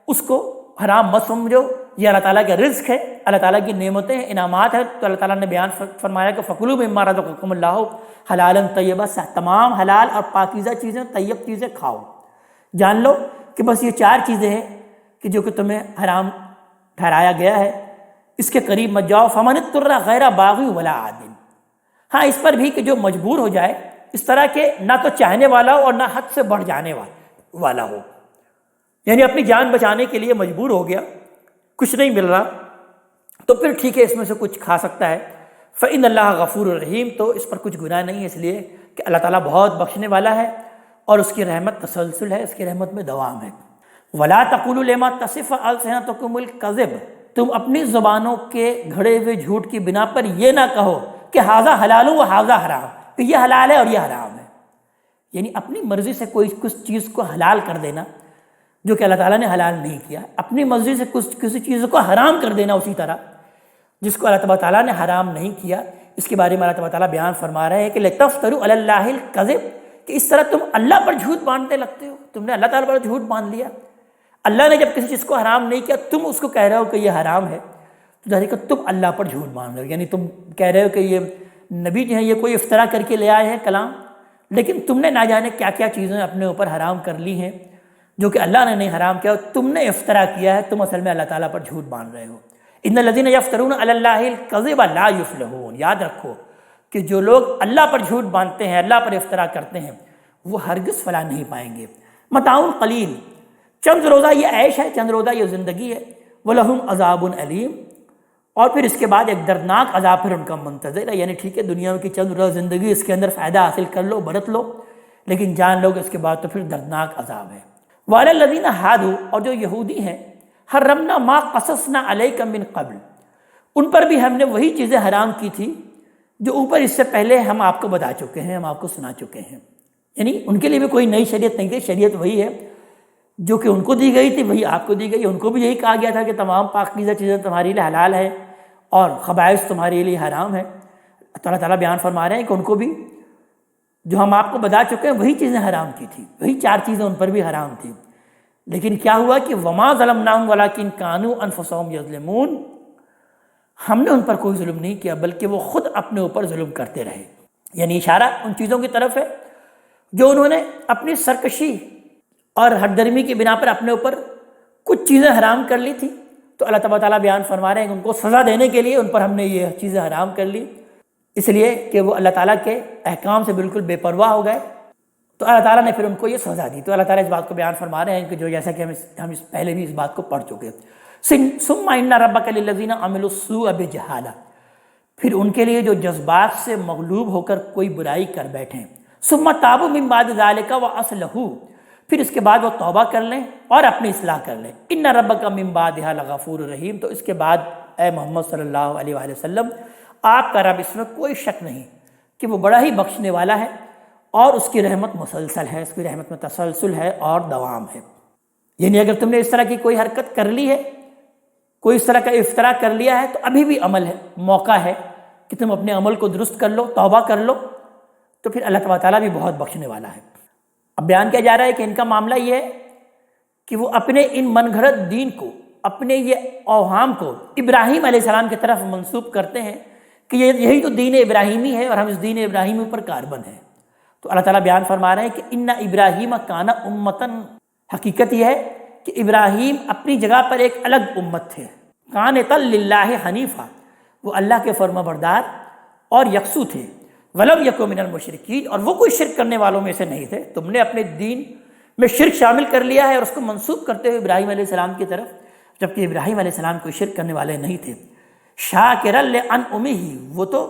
اس کو حرام مت سمجھو، یہ اللہ تعالیٰ کا رزق ہے، اللہ تعالیٰ کی نعمتیں، انعامات ہیں، تو اللہ تعالیٰ نے بیان فرمایا کہ فَكُلُوا مِمَّا رَزَقَكُمُ اللَّهُ حَلَالًا طَيِّبًا، تمام حلال اور پاکیزہ چیزیں، طیب چیزیں کھاؤ۔ جان لو کہ بس یہ 4 چیزیں ہیں کہ جو کہ تمہیں حرام ٹھہرایا گیا ہے، اس کے قریب مت جاؤ۔ فَمَنِ اضْطُرَّ غَيْرَ بَاغٍ وَلَا عَادٍ، ہاں اس پر بھی کہ جو مجبور ہو جائے، اس طرح کے نہ تو چاہنے والا ہو اور نہ حد سے بڑھ جانے والا ہو، یعنی اپنی جان بچانے کے لیے مجبور ہو گیا، کچھ نہیں مل رہا، تو پھر ٹھیک ہے اس میں سے کچھ کھا سکتا ہے۔ فإن اللہ غفور الرحیم، تو اس پر کچھ گناہ نہیں ہے، اس لیے کہ اللہ تعالیٰ بہت بخشنے والا ہے اور اس کی رحمت تسلسل ہے، اس کی رحمت میں دوام ہے۔ ولا تقولوا لما تصف ألسنتكم الكذب، تم اپنی زبانوں کے گھڑے ہوئے جھوٹ کی بنا پر یہ نہ کہو کہ ھذا حلال و ھذا حرام، کہ یہ حلال ہے اور یہ حرام ہے، یعنی اپنی مرضی سے کوئی کچھ چیز کو حلال کر دینا جو کہ اللہ تعالیٰ نے حلال نہیں کیا، اپنی مرضی سے کسی چیز کو حرام کر دینا اسی طرح جس کو اللہ تعالیٰ نے حرام نہیں کیا۔ اس کے بارے میں اللہ تعالیٰ بیان فرما رہے ہیں کہ لِتَفْتَرُوا عَلَى اللَّهِ الْكَذِبَ، کہ اس طرح تم اللہ پر جھوٹ باندھنے لگتے ہو، تم نے اللہ تعالیٰ پر جھوٹ باندھ لیا۔ اللہ نے جب کسی چیز کو حرام نہیں کیا، تم اس کو کہہ رہے ہو کہ یہ حرام ہے، تو ظاہر کہ تم اللہ پر جھوٹ باندھ رہے ہو، یعنی تم کہہ رہے ہو کہ یہ نبی جو ہیں یہ کوئی افطرا کر کے لے آئے ہیں کلام، لیکن تم نے نہ جانے کیا کیا چیزیں اپنے اوپر حرام کر لی ہیں جو کہ اللہ نے نہیں حرام کیا، تم نے افطرا کیا ہے، تم اصل میں اللہ تعالیٰ پر جھوٹ باندھ رہے ہو۔ ان الذین یفترون علی اللہ الکذب لا یفلحون، یاد رکھو کہ جو لوگ اللہ پر جھوٹ باندھتے ہیں، اللہ پر افطرا کرتے ہیں، وہ ہرگز فلاح نہیں پائیں گے۔ متاع قلیل، چند روزہ یہ عیش ہے، چند روزہ یہ زندگی ہے۔ وَلَهُمْ عَذَابٌ علیم، اور پھر اس کے بعد ایک دردناک عذاب پھر ان کا منتظر ہے، یعنی ٹھیک ہے دنیا کی چند روزہ زندگی، اس کے اندر فائدہ حاصل کر لو، برت لو، لیکن جان لو کہ اس کے بعد تو پھر دردناک عذاب ہے۔ وَعَلَى الَّذِينَ هَادُوا، اور جو یہودی ہیں، حرمنا ما قصصنا علیک من قبل، ان پر بھی ہم نے وہی چیزیں حرام کی تھی جو اوپر اس سے پہلے ہم آپ کو بتا چکے ہیں، ہم آپ کو سنا چکے ہیں، یعنی ان کے لیے بھی کوئی نئی شریعت نہیں تھی، شریعت وہی ہے جو کہ ان کو دی گئی تھی، وہی آپ کو دی گئی۔ ان کو بھی یہی کہا گیا تھا کہ تمام پاکیزہ چیزیں تمہارے لیے حلال ہے اور خبائث تمہارے لیے حرام ہے۔ تو اللہ تعالیٰ بیان فرما رہے ہیں کہ ان کو بھی جو ہم آپ کو بتا چکے ہیں وہی چیزیں حرام کی تھی، وہی 4 چیزیں ان پر بھی حرام تھیں، لیکن کیا ہوا کہ وما ظلمناہم ولکن کانوا انفسہم یظلمون، ہم نے ان پر کوئی ظلم نہیں کیا بلکہ وہ خود اپنے اوپر ظلم کرتے رہے، یعنی اشارہ ان چیزوں کی طرف ہے جو انہوں نے اپنی سرکشی اور ہٹ درمی کی بنا پر اپنے اوپر کچھ چیزیں حرام کر لی تھی۔ تو اللہ تعالیٰ بیان فرما رہے ہیں کہ ان کو سزا دینے کے لیے ان پر ہم نے یہ چیزیں حرام کر لی، اس لیے کہ وہ اللہ تعالیٰ کے احکام سے بالکل بے پرواہ ہو گئے۔ تو اللہ تعالیٰ نے پھر ان کو یہ سزا دی۔ تو اللہ تعالیٰ اس بات کو بیان فرما رہے ہیں کہ جو جیسا کہ ہم پہلے بھی اس بات کو پڑھ چکے، ثم ان ربک للذین عملوا السوء بجہالہ، پھر ان کے لیے جو جذبات سے مغلوب ہو کر کوئی برائی کر بیٹھیں، ثم تابوا من بعد ذلک واصلحوا، پھر اس کے بعد وہ توبہ کر لیں اور اپنی اصلاح کر لیں، ان ربک من بعدھا لغفور رحیم، تو اس کے بعد اے محمد صلی اللہ علیہ وآلہ وسلم آپ کا رب، اس میں کوئی شک نہیں کہ وہ بڑا ہی بخشنے والا ہے، اور اس کی رحمت مسلسل ہے، اس کی رحمت میں تسلسل ہے اور دوام ہے۔ یعنی اگر تم نے اس طرح کی کوئی حرکت کر لی ہے، کوئی اس طرح کا افطرا کر لیا ہے، تو ابھی بھی عمل ہے، موقع ہے کہ تم اپنے عمل کو درست کر لو، توبہ کر لو، تو پھر اللہ تعالیٰ بھی بہت بخشنے والا ہے۔ اب بیان کیا جا رہا ہے کہ ان کا معاملہ یہ ہے کہ وہ اپنے ان من گھڑت دین کو، اپنے یہ اوہام کو ابراہیم علیہ السلام کی طرف منسوب کرتے ہیں کہ یہی تو دین ابراہیمی ہے اور ہم اس دین ابراہیمی پر کاربن ہیں۔ تو اللہ تعالیٰ بیان فرما رہے ہیں کہ ان ابراہیم کان امتن، حقیقت یہ ہے کہ ابراہیم اپنی جگہ پر ایک الگ امت تھے، قانتا للہ حنیفہ، وہ اللہ کے فرما بردار اور یکسو تھے، ولم یک من المشرکین، اور وہ کوئی شرک کرنے والوں میں سے نہیں تھے۔ تم نے اپنے دین میں شرک شامل کر لیا ہے اور اس کو منسوب کرتے ہوئے ابراہیم علیہ السلام کی طرف، جبکہ ابراہیم علیہ السلام کوئی شرک کرنے والے نہیں تھے۔ شاکرا لانعمہ، وہ تو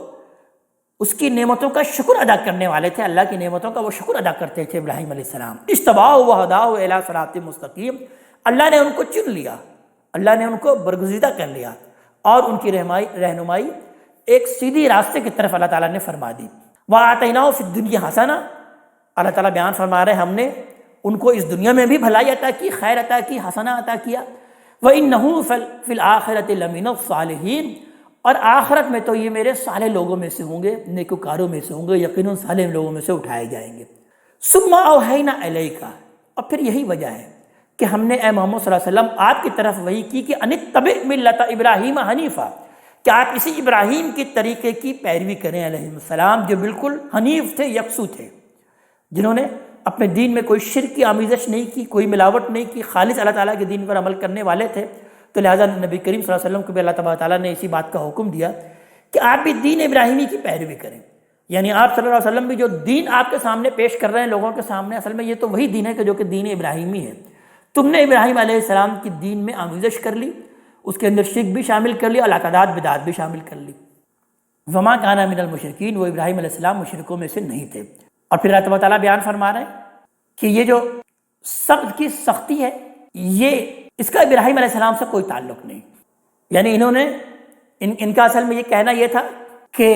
اس کی نعمتوں کا شکر ادا کرنے والے تھے، اللہ کی نعمتوں کا وہ شکر ادا کرتے تھے ابراہیم علیہ السلام۔ اجتباہ وہداہ الی صراط مستقیم، اللہ نے ان کو چن لیا، اللہ نے ان کو برگزیدہ کر لیا اور ان کی رہنمائی ایک سیدھی راستے کی طرف اللہ تعالیٰ نے فرما دی۔ وآتیناہ فی الدنیا حسنہ، اللہ تعالیٰ بیان فرما رہے ہیں ہم نے ان کو اس دنیا میں بھی بھلائی عطا کی، خیر عطا کی، حسنہ عطا کیا۔ وَإِنَّهُ فِي الْآخِرَةِ لَمِنَ الصَّالِحِينَ، اور آخرت میں تو یہ میرے صالح لوگوں میں سے ہوں گے، نیکوکاروں میں سے ہوں گے، یقیناً صالح لوگوں میں سے اٹھائے جائیں گے۔ ثُمَّ أَوْحَيْنَا إِلَيْكَ، اور پھر یہی وجہ ہے کہ ہم نے اے محمد صلی اللہ علیہ وسلم آپ کی طرف وحی کی کہ ان اتبع ملت ابراہیم حنیفہ، کہ آپ اسی ابراہیم کے طریقے کی پیروی کریں علیہ السلام، جو بالکل حنیف تھے، یکسو تھے، جنہوں نے اپنے دین میں کوئی شرک کی آمیزش نہیں کی، کوئی ملاوٹ نہیں کی، خالص اللہ تعالیٰ کے دین پر عمل کرنے والے تھے۔ تو لہٰذا نبی کریم صلی اللہ علیہ وسلم کو بھی اللہ تعالیٰ نے اسی بات کا حکم دیا کہ آپ بھی دین ابراہیمی کی پیروی کریں، یعنی آپ صلی اللہ علیہ وسلم بھی جو دین آپ کے سامنے پیش کر رہے ہیں لوگوں کے سامنے، اصل میں یہ تو وہی دین ہے کہ جو کہ دین ابراہیمی ہے۔ تم نے ابراہیم علیہ السلام کی دین میں آمیزش کر لی، اس کے اندر شرک بھی شامل کر لی، علاقادات بدعات بھی شامل کر لی۔ وما کان من المشرکین، وہ ابراہیم علیہ السلام مشرکوں میں سے نہیں تھے۔ اور پھر اللہ تعالیٰ بیان فرما رہے ہیں کہ یہ جو سخت کی سختی ہے، یہ اس کا ابراہیم علیہ السلام سے کوئی تعلق نہیں، یعنی انہوں نے ان کا اصل میں یہ کہنا یہ تھا کہ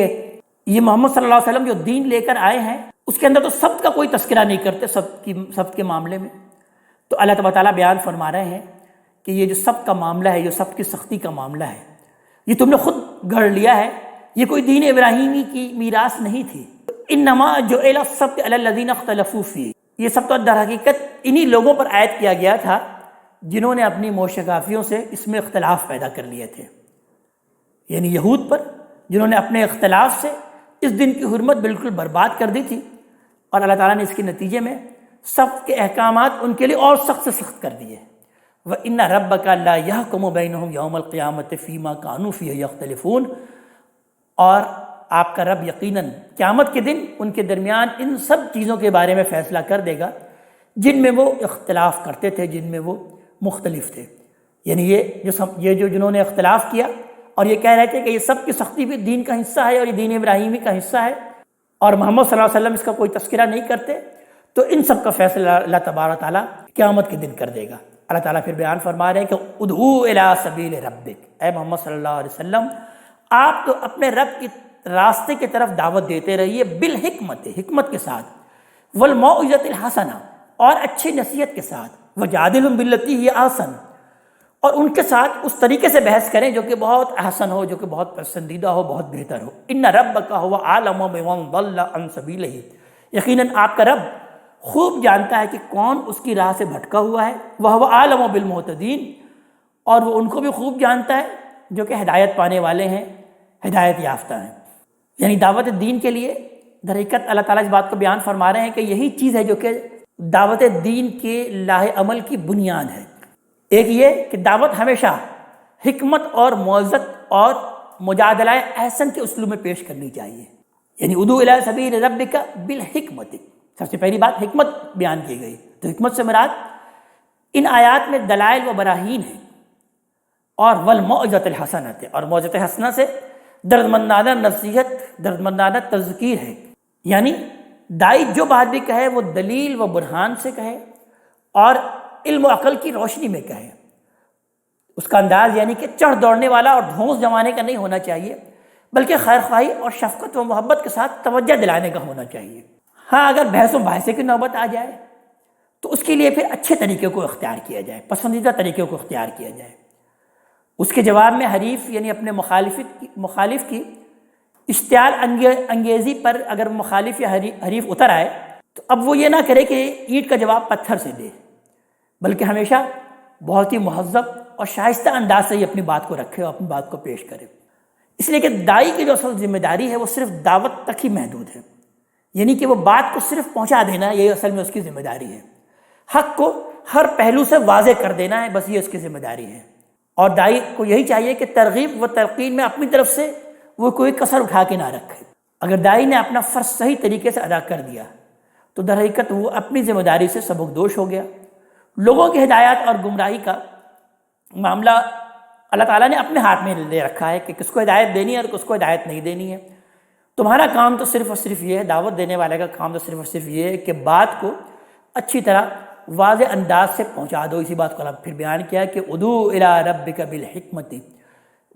یہ محمد صلی اللہ علیہ وسلم جو دین لے کر آئے ہیں اس کے اندر تو سخت کا کوئی تذکرہ نہیں کرتے، سخت کے معاملے میں۔ تو اللہ تعالیٰ بیان فرما رہے ہیں کہ یہ جو سب کا معاملہ ہے، جو سب کی سختی کا معاملہ ہے، یہ تم نے خود گھڑ لیا ہے، یہ کوئی دین ابراہیمی کی میراث نہیں تھی۔ انما جعل السبت علی الذین اختلفوا فیہ، یہ سب تو در حقیقت انہی لوگوں پر عائد کیا گیا تھا جنہوں نے اپنی موشگافیوں سے اس میں اختلاف پیدا کر لیے تھے، یعنی یہود پر، جنہوں نے اپنے اختلاف سے اس دن کی حرمت بالکل برباد کر دی تھی، اور اللہ تعالیٰ نے اس کے نتیجے میں سخت کے احکامات ان کے لیے اور سخت سے سخت کر دیے۔ وَإِنَّ رَبَّكَ لَا يَحْكُمُ بَيْنَهُمْ يَوْمَ الْقِيَامَةِ فِي مَا كَانُوا فِيهِ يَخْتَلِفُونَ، اور آپ کا رب یقیناً قیامت کے دن ان کے درمیان ان سب چیزوں کے بارے میں فیصلہ کر دے گا جن میں وہ اختلاف کرتے تھے، جن میں وہ مختلف تھے۔ یعنی یہ جو جنہوں نے اختلاف کیا اور یہ کہہ رہے تھے کہ یہ سب کی سختی بھی دین کا حصہ ہے اور یہ دین ابراہیمی کا حصہ ہے، اور محمد صلی اللہ علیہ وسلم اس کا کوئی تذکرہ نہیں کرتے، تو ان سب کا فیصلہ اللہ تبارک تعالیٰ قیامت کے دن کر دے گا۔ اللہ تعالیٰ پھر بیان فرما رہے ہیں کہ ادعو الی سبیل ربک، اے محمد صلی اللہ علیہ وسلم آپ تو اپنے رب کی راستے کی طرف دعوت دیتے رہیے، بالحکمت، حکمت کے ساتھ، والموعظۃ الحسنہ، اور اچھی نصیحت کے ساتھ، وجادلہم باللتی ہی احسن، اور ان کے ساتھ اس طریقے سے بحث کریں جو کہ بہت احسن ہو، جو کہ بہت پسندیدہ ہو، بہت بہتر ہو۔ ان ربک هو اعلم بمن ضل عن سبیلہ، یقیناً آپ کا رب خوب جانتا ہے کہ کون اس کی راہ سے بھٹکا ہوا ہے، وہو اعلم بالمہتدین، اور وہ ان کو بھی خوب جانتا ہے جو کہ ہدایت پانے والے ہیں، ہدایت یافتہ ہیں۔ یعنی دعوت دین کے لیے در حقیقت اللہ تعالیٰ اس بات کو بیان فرما رہے ہیں کہ یہی چیز ہے جو کہ دعوت دین کے لاہ عمل کی بنیاد ہے۔ ایک یہ کہ دعوت ہمیشہ حکمت اور موعظت اور مجادلہ احسن کے اسلوب میں پیش کرنی چاہیے، یعنی ادعو الی سبیل ربک بالحکمت، سب سے پہلی بات حکمت بیان کی گئی، تو حکمت سے مراد ان آیات میں دلائل و براہین ہیں، اور والموعظۃ الحسنۃ، اور موعظۃ حسنہ سے دردمندانہ نصیحت، دردمندانہ تذکیر ہے۔ یعنی دائی جو بات بھی کہے وہ دلیل و برہان سے کہے اور علم و عقل کی روشنی میں کہے۔ اس کا انداز یعنی کہ چڑھ دوڑنے والا اور ڈھونس جمانے کا نہیں ہونا چاہیے، بلکہ خیر خواہی اور شفقت و محبت کے ساتھ توجہ دلانے کا ہونا چاہیے۔ ہاں اگر بحث و مباحثے کی نوبت آ جائے تو اس کے لیے پھر اچھے طریقے کو اختیار کیا جائے، پسندیدہ طریقے کو اختیار کیا جائے۔ اس کے جواب میں حریف یعنی اپنے مخالف کی اشتعال انگیزی پر اگر مخالف یا حریف اتر آئے تو اب وہ یہ نہ کرے کہ اینٹ کا جواب پتھر سے دے، بلکہ ہمیشہ بہت ہی مہذب اور شائستہ انداز سے ہی اپنی بات کو رکھے اور اپنی بات کو پیش کرے۔ اس لیے کہ دائی کی جو اصل ذمہ داری ہے وہ صرف دعوت تک ہی محدود ہے، یعنی کہ وہ بات کو صرف پہنچا دینا، یہی اصل میں اس کی ذمہ داری ہے۔ حق کو ہر پہلو سے واضح کر دینا ہے، بس یہ اس کی ذمہ داری ہے۔ اور دائی کو یہی چاہیے کہ ترغیب و تلقین میں اپنی طرف سے وہ کوئی کسر اٹھا کے نہ رکھے۔ اگر دائی نے اپنا فرض صحیح طریقے سے ادا کر دیا تو در حقیقت وہ اپنی ذمہ داری سے سبکدوش ہو گیا۔ لوگوں کی ہدایت اور گمراہی کا معاملہ اللہ تعالیٰ نے اپنے ہاتھ میں لے رکھا ہے کہ کس کو ہدایت دینی ہے اور کس کو ہدایت نہیں دینی ہے۔ تمہارا کام تو صرف اور صرف یہ ہے، دعوت دینے والے کا کام تو صرف اور صرف یہ ہے کہ بات کو اچھی طرح واضح انداز سے پہنچا دو۔ اسی بات کو اللہ پھر بیان کیا کہ ادعو الی ربک بالحکمۃ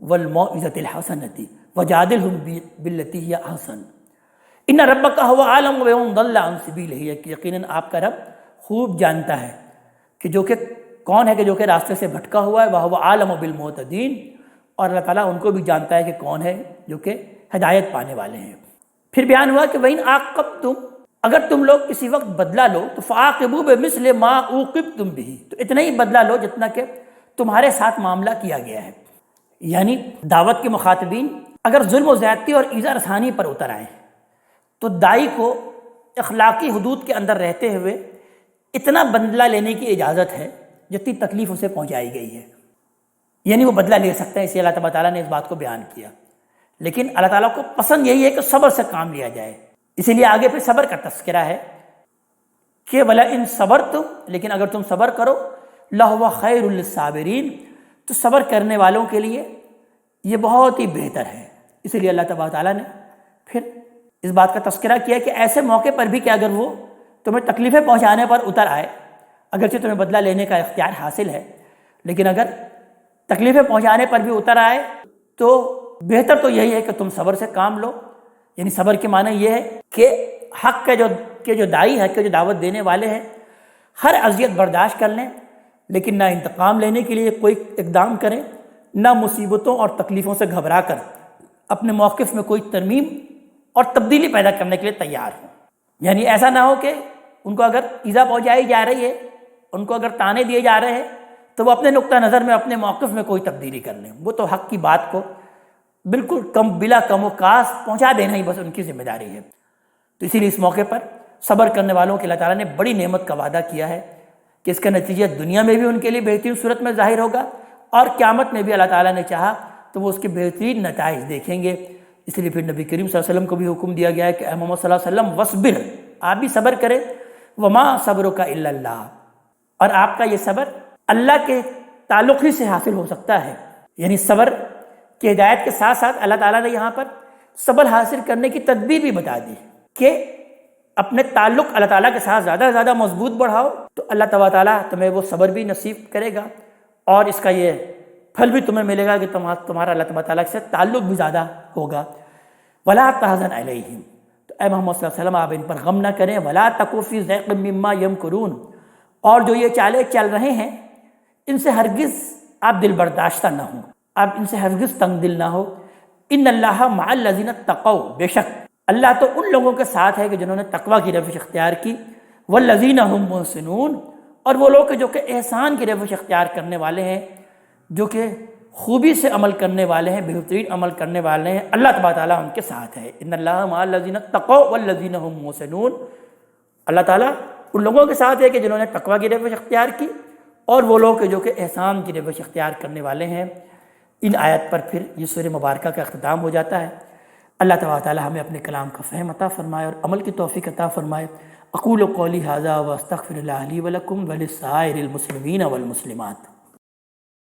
والموعظۃ الحسنۃ وجادلہم باللتی ہی احسن ان ربک هو اعلم بمن ضل عن سبیلہ، کہ یقیناً آپ کا رب خوب جانتا ہے کہ جو کہ کون ہے کہ جو کہ راستے سے بھٹکا ہوا ہے، وَهُوَ أَعْلَمُ بِالْمُهْتَدِينَ، اور اللہ تعالیٰ ان کو بھی جانتا ہے کہ کون ہے جو کہ ہدایت پانے والے ہیں۔ پھر بیان ہوا کہ وَإِنْ عَاقَبْتُمْ، اگر تم لوگ کسی وقت بدلہ لو تو فَعَاقِبُوا بِمِثْلِ مَا عُوقِبْتُمْ بِهِ، تو اتنا ہی بدلہ لو جتنا کہ تمہارے ساتھ معاملہ کیا گیا ہے۔ یعنی دعوت کے مخاطبین اگر ظلم و زیادتی اور ایذا رسانی پر اتر آئیں تو دائی کو اخلاقی حدود کے اندر رہتے ہوئے اتنا بدلہ لینے کی اجازت ہے جتنی تکلیف اسے پہنچائی گئی ہے، یعنی وہ بدلہ لے سکتا ہے۔ اسی اللہ تعالیٰ نے اس بات کو بیان کیا، لیکن اللہ تعالیٰ کو پسند یہی ہے کہ صبر سے کام لیا جائے، اسی لیے آگے پھر صبر کا تذکرہ ہے کہ وَلَئِن صَبَرْتُمْ، لیکن اگر تم صبر کرو لَهُوَ خَيْرٌ لِلصَّابِرِينَ، تو صبر کرنے والوں کے لیے یہ بہت ہی بہتر ہے۔ اسی لیے اللہ تعالیٰ نے پھر اس بات کا تذکرہ کیا کہ ایسے موقع پر بھی کہ اگر وہ تمہیں تکلیفیں پہنچانے پر اتر آئے، اگرچہ تمہیں بدلہ لینے کا اختیار حاصل ہے، لیکن اگر تکلیفیں پہنچانے پر بھی اتر آئے تو بہتر تو یہی ہے کہ تم صبر سے کام لو۔ یعنی صبر کے معنی یہ ہے کہ حق کے جو دائی، حق کے جو دعوت دینے والے ہیں، ہر اذیت برداشت کر لیں، لیکن نہ انتقام لینے کے لیے کوئی اقدام کریں، نہ مصیبتوں اور تکلیفوں سے گھبرا کر اپنے موقف میں کوئی ترمیم اور تبدیلی پیدا کرنے کے لیے تیار ہوں۔ یعنی ایسا نہ ہو کہ ان کو اگر ایذا پہنچائی جا رہی ہے، ان کو اگر تانے دیے جا رہے ہیں تو وہ اپنے نقطہ نظر میں اپنے موقف میں کوئی تبدیلی کر لیں۔ وہ تو حق کی بات کو بالکل بلا کم و کاس پہنچا دینا ہی بس ان کی ذمہ داری ہے۔ تو اسی لیے اس موقع پر صبر کرنے والوں کے اللہ تعالیٰ نے بڑی نعمت کا وعدہ کیا ہے کہ اس کا نتیجہ دنیا میں بھی ان کے لیے بہترین صورت میں ظاہر ہوگا، اور قیامت میں بھی اللہ تعالیٰ نے چاہا تو وہ اس کے بہترین نتائج دیکھیں گے۔ اس لیے پھر نبی کریم صلی اللہ علیہ وسلم کو بھی حکم دیا گیا ہے کہ اے محمد صلی اللہ علیہ وسلم وصبر، آپ بھی صبر کریں، وما صبرک الا اللہ، اور آپ کا یہ صبر اللہ کے تعلق ہی سے حاصل ہو سکتا ہے۔ یعنی صبر کی ہدایت کے ساتھ ساتھ اللہ تعالیٰ نے یہاں پر صبر حاصل کرنے کی تدبیر بھی بتا دی کہ اپنے تعلق اللہ تعالیٰ کے ساتھ زیادہ سے زیادہ مضبوط بڑھاؤ تو اللہ تعالیٰ تمہیں وہ صبر بھی نصیب کرے گا، اور اس کا یہ پھل بھی تمہیں ملے گا کہ تمہارا اللہ تعالیٰ سے تعلق بھی زیادہ ہوگا۔ ولا تحزن علیہم، تو اے محمد صلی اللہ علیہ وسلم آپ ان پر غم نہ کریں۔ ولا تک فی ضیق مما یمکرون، اور جو یہ چالیں چل رہے ہیں ان سے ہرگز آپ دل برداشتہ نہ ہوں، آپ ان سے ہرگز تنگ دل نہ ہو۔ ان اللہ مع الذین اتقوا، بے شک اللہ تو ان لوگوں کے ساتھ ہے کہ جنہوں نے تقوی کی روش اختیار کی، والذین هم محسنون، اور وہ لوگ جو کہ احسان کی روش اختیار کرنے والے ہیں، جو کہ خوبی سے عمل کرنے والے ہیں، بہترین عمل کرنے والے ہیں، اللہ تبارک تعالیٰ ان کے ساتھ ہے۔ ان اللہ مع الذین اتقوا والذین هم محسنون، اللہ تعالیٰ ان لوگوں کے ساتھ ہے کہ جنہوں نے تقوی کی روش اختیار کی، اور وہ لوگ جو کہ احسان کی روش اختیار کرنے والے ہیں۔ ان آیت پر پھر یہ سورہ مبارکہ کا اختتام ہو جاتا ہے۔ اللہ تبارک تعالیٰ ہمیں اپنے کلام کا فہم عطا فرمائے اور عمل کی توفیق عطا فرمائے۔ اقول قولی ھذا واستغفر اللہ لی ولکم ولسائر المسلمین والمسلمات.